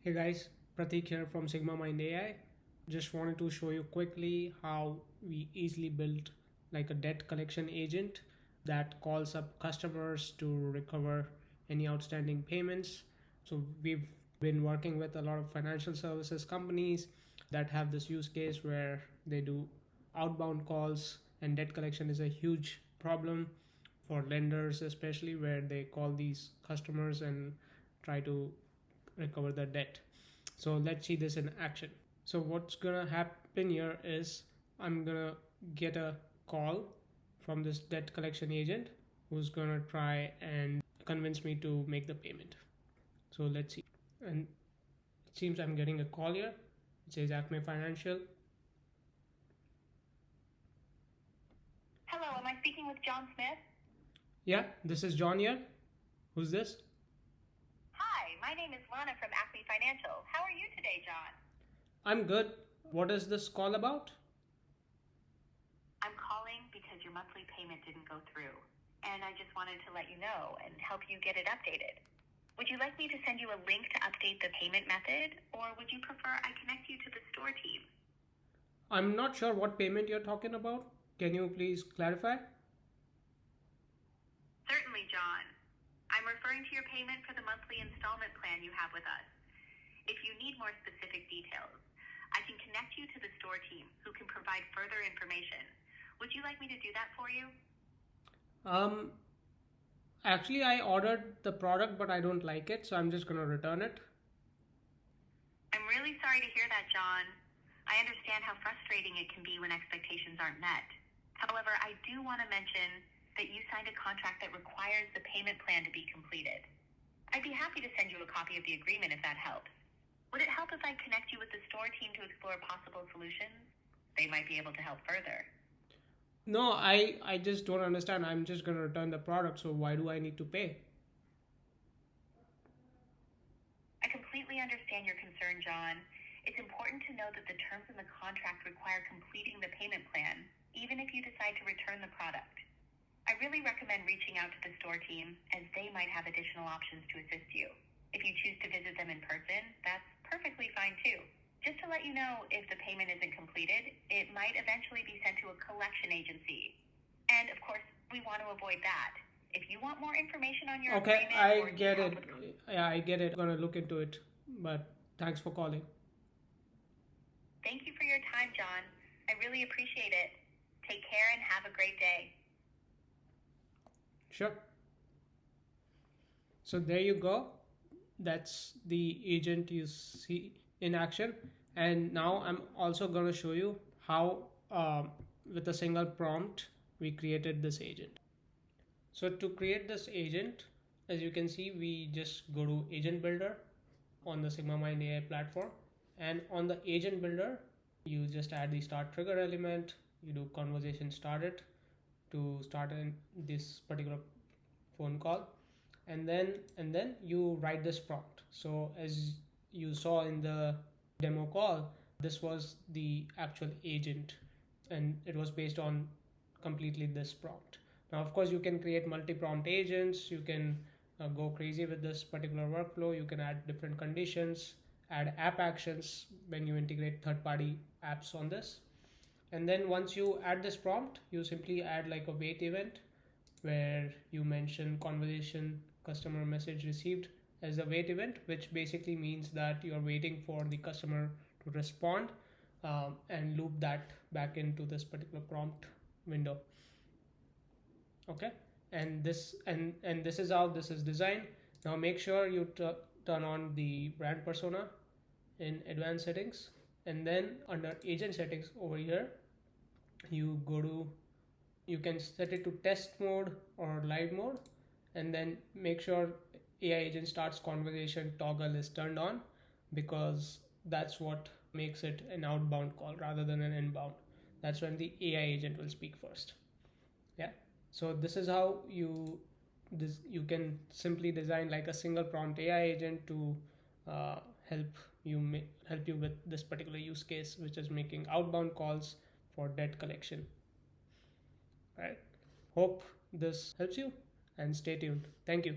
Hey guys, Pratik here from SigmaMind AI. Just wanted to show you quickly how we easily built like a debt collection agent that calls up customers to recover any outstanding payments. So we've been working with a lot of financial services companies that have this use case where they do outbound calls, and debt collection is a huge problem for lenders, especially where they call these customers and try to recover the debt. So let's see this in action. So what's gonna happen here is I'm gonna get a call from this debt collection agent who's gonna try and convince me to make the payment. So let's see. And it seems I'm getting a call here. It says Acme Financial. Hello, am I speaking with John Smith? Yeah, this is John here. Who's this? Hi, my name is Lana from Acme Financial. How are you today, John? I'm good. What is this call about? I'm calling because your monthly payment didn't go through, and I just wanted to let you know and help you get it updated. Would you like me to send you a link to update the payment method, or would you prefer I connect you to the store team? I'm not sure what payment you're talking about. Can you please clarify? Certainly, John. I'm referring to your payment for the monthly installment plan you have with us. If you need more specific details, I can connect you to the store team who can provide further information. Would you like me to do that for you? Actually I ordered the product but I don't like it, so I'm just gonna return it. I'm really sorry to hear that, John. I understand how frustrating it can be when expectations aren't met. However, I do want to mention that you signed a contract that requires the payment plan to be completed. I'd be happy to send you a copy of the agreement if that helps. Would it help if I connect you with the store team to explore possible solutions? They might be able to help further. No, I just don't understand. I'm just gonna return the product, so why do I need to pay? I completely understand your concern, John. It's important to know that the terms in the contract require completing the payment plan, even if you decide to return the product. I really recommend reaching out to the store team, as they might have additional options to assist you. If you choose to visit them in person, that's perfectly fine too. Just to let you know, if the payment isn't completed, it might eventually be sent to a collection agency. And of course, we want to avoid that. If you want more information on your Okay, agreement, I or get help it. with- Yeah, I get it. I'm gonna look into it. But thanks for calling. Thank you for your time, John. I really appreciate it. Take care and have a great day. Sure. So there you go. That's the agent you see in action. And now I'm also going to show you how with a single prompt we created this agent. So to create this agent, as you can see, we just go to agent builder on the SigmaMind AI platform, and on the agent builder you just add the start trigger element. You do conversation started to start this particular phone call, and then you write this prompt. So as you saw in the demo call, this was the actual agent and it was based on completely this prompt. Now of course you can create multi-prompt agents. You can go crazy with this particular workflow. You can add different conditions, add app actions when you integrate third-party apps on this. And then once you add this prompt, you simply add like a wait event where you mention conversation customer message received as a wait event, which basically means that you're waiting for the customer to respond, and loop that back into this particular prompt window. Okay, and this is how this is designed. Now make sure you turn on the brand persona in advanced settings, and then under agent settings over here you go to, you can set it to test mode or live mode, and then make sure AI agent starts conversation toggle is turned on, because that's what makes it an outbound call rather than an inbound. That's when the AI agent will speak first. Yeah, so this is how you can simply design like a single prompt AI agent to help you with this particular use case, which is making outbound calls for debt collection. Right, hope this helps you, and stay tuned. Thank you.